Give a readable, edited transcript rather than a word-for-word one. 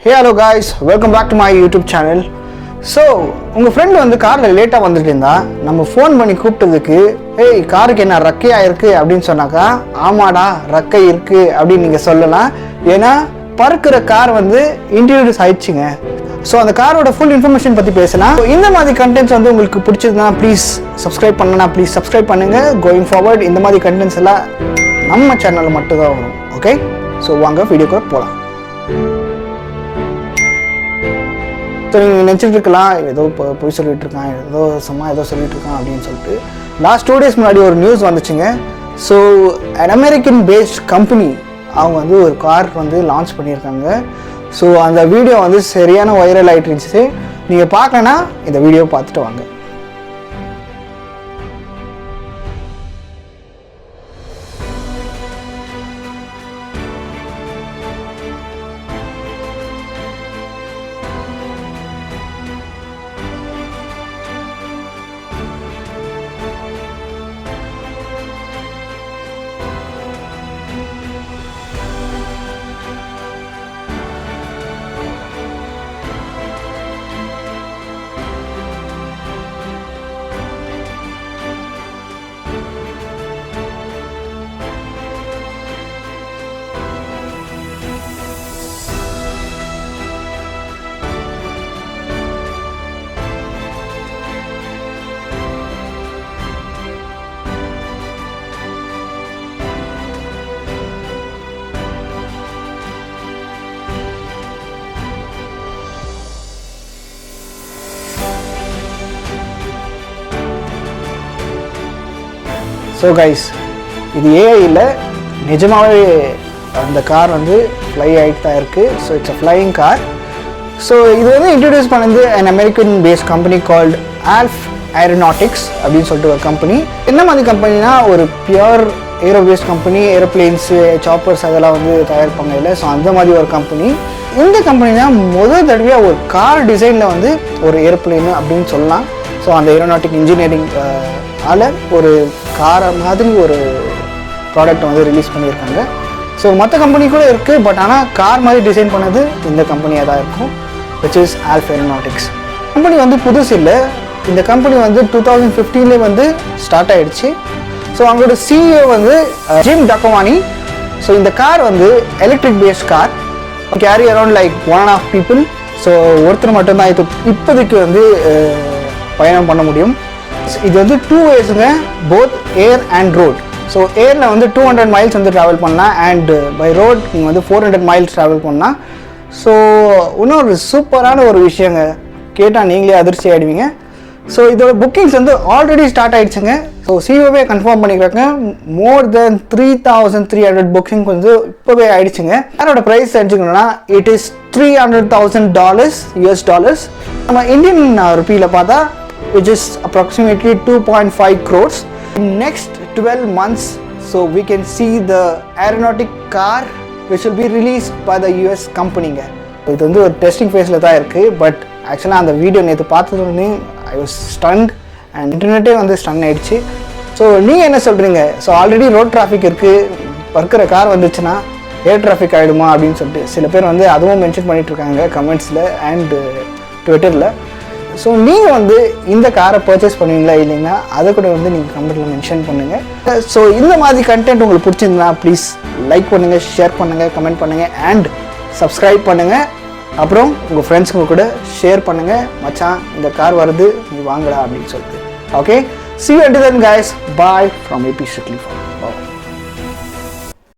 Hey hello guys, welcome back to my YouTube channel. So, உங்கள் friend வந்து காரில் லேட்டாக வந்துட்டு இருந்தா நம்ம ஃபோன் பண்ணி கூப்பிட்டதுக்கு ஏய் காருக்கு என்ன ரக்கையா இருக்குது அப்படின்னு சொன்னாக்கா ஆமாடா ரக்கை இருக்குது அப்படின்னு நீங்கள் சொல்லலாம். ஏன்னா பறக்கிற கார் வந்து இன்ட்ரடியூஸ் ஆயிடுச்சுங்க. ஸோ அந்த காரோட ஃபுல் இன்ஃபர்மேஷன் பற்றி பேசலாம். இந்த மாதிரி கண்டென்ட்ஸ் வந்து உங்களுக்கு பிடிச்சதுன்னா ப்ளீஸ் சப்ஸ்கிரைப் பண்ணனா ப்ளீஸ் சப்ஸ்கிரைப் பண்ணுங்கள். கோயிங் ஃபார்வர்ட் இந்த மாதிரி கண்டென்ட்ஸ் எல்லாம் நம்ம சேனலில் மட்டும்தான் வரும். ஓகே, ஸோ வாங்க வீடியோக்குள்ள போகலாம். ஸோ நீங்கள் நினச்சிட்டு இருக்கலாம் ஏதோ இப்போ போய் சொல்லிட்டு இருக்கான், ஏதோ சொல்லிட்டு இருக்கான் அப்படின்னு சொல்லிட்டு. லாஸ்ட் 2 days முன்னாடி ஒரு நியூஸ் வந்துச்சுங்க. So an American based company அவங்க வந்து ஒரு கார் வந்து லான்ச் பண்ணியிருக்காங்க. ஸோ அந்த வீடியோ வந்து சரியான வைரல் ஆகிட்டு இருந்துச்சு. நீங்கள் பார்க்கலன்னா இந்த வீடியோ பார்த்துட்டு வாங்க. ஸோ கைஸ், இது ஏஐ இல்லை, நிஜமாகவே அந்த கார் வந்து ஃப்ளை ஆகிட்டு தான் இருக்குது. So it's a flying car. So இது வந்து இன்ட்ரடியூஸ் பண்ணது an American based company called Alef Aeronautics அப்படின்னு சொல்லிட்டு ஒரு கம்பெனி. என்ன மாதிரி கம்பெனினா ஒரு pure aero based company, aeroplanes choppers அதெல்லாம் வந்து தயாரிப்பாங்க இல்லை. ஸோ அந்த மாதிரி ஒரு கம்பெனி. இந்த கம்பெனி தான் முதல் தடவையாக ஒரு கார் டிசைனில் வந்து ஒரு ஏரோப்ளேனு அப்படின்னு சொல்லலாம். ஸோ அந்த ஏரோநாட்டிக் இன்ஜினியரிங் ஒரு காரை மாதிரி ஒரு ப்ராடக்ட் வந்து ரிலீஸ் பண்ணியிருக்காங்க. ஸோ மற்ற கம்பெனி கூட இருக்குது, பட் ஆனால் கார் மாதிரி டிசைன் பண்ணது இந்த கம்பெனியாக தான் இருக்கும், விச் இஸ் ஆல்ஃப் ஏரோநாட்டிக்ஸ். கம்பெனி வந்து புதுசு இல்லை. இந்த கம்பெனி வந்து 2015 வந்து ஸ்டார்ட் ஆகிடுச்சு. ஸோ அவங்களோட சிஇஓ வந்து ஜிம் டக்கோவானி. ஸோ இந்த கார் வந்து electric based car, carry around like 1.5 people. So ஒருத்தர் மட்டும்தான் இது இப்போதைக்கு வந்து பயணம் பண்ண முடியும். இது வந்து 2 waysங்க, both air and road. So ஏரில் வந்து 200 miles வந்து ட்ராவல் பண்ணலாம், அண்ட் பை ரோட் நீங்கள் வந்து 400 miles ட்ராவல் பண்ணலாம். ஸோ இன்னொரு சூப்பரான ஒரு விஷயங்க, கேட்டால் நீங்களே அதிர்ச்சி ஆகிடுவீங்க. ஸோ இதோட புக்கிங்ஸ் வந்து ஆல்ரெடி ஸ்டார்ட் ஆகிடுச்சுங்க. ஸோ சிஓவே கன்ஃபார்ம் பண்ணிக்கிறாங்க, மோர் தென் 3,300 புக்கிங் வந்து இப்போவே ஆகிடுச்சுங்க. யாரோட ப்ரைஸ் தெரிஞ்சுக்கணுன்னா இட் இஸ் $300,000 US. நம்ம இந்தியன் ருப்பியில் பார்த்தா which is approximately 2.5 crores in next 12 months. So we can see the aeronautic car which will be released by the US company. இது வந்து ஒரு டெஸ்டிங் ஃபேஸில் தான் இருக்குது. பட் ஆக்சுவலாக அந்த வீடியோ நேற்று பார்த்ததுன்னு ஐ வாஸ் ஸ்டன்ட், அண்ட் இன்டர்நெட்டே வந்து ஸ்டன் ஆகிடுச்சு. ஸோ நீங்கள் என்ன சொல்கிறீங்க? ஸோ ஆல்ரெடி ரோட் டிராஃபிக் இருக்குது, பறக்கிற கார் வந்துச்சுன்னா ஏர் டிராஃபிக் ஆகிடுமா அப்படின்னு சொல்லிட்டு சில பேர் வந்து அதுவும் மென்ஷன் பண்ணிகிட்ருக்காங்க கமெண்ட்ஸில் அண்ட் ட்விட்டரில். ஸோ நீங்கள் வந்து இந்த காரை பர்ச்சேஸ் பண்ணுவீங்களா இல்லைங்களா, அதை கூட வந்து நீங்கள் கமெண்ட்டில் மென்ஷன் பண்ணுங்கள். ஸோ இந்த மாதிரி கண்டென்ட் உங்களுக்கு பிடிச்சிருந்தா ப்ளீஸ் லைக் பண்ணுங்கள், ஷேர் பண்ணுங்கள், கமெண்ட் பண்ணுங்கள், அண்ட் சப்ஸ்கிரைப் பண்ணுங்கள். அப்புறம் உங்கள் ஃப்ரெண்ட்ஸுங்க கூட ஷேர் பண்ணுங்கள், மச்சான் இந்த கார் வருது நீ வாங்கடா அப்படின்னு சொல்லிட்டு. Okay, see you until then guys, bye from AP Strictly.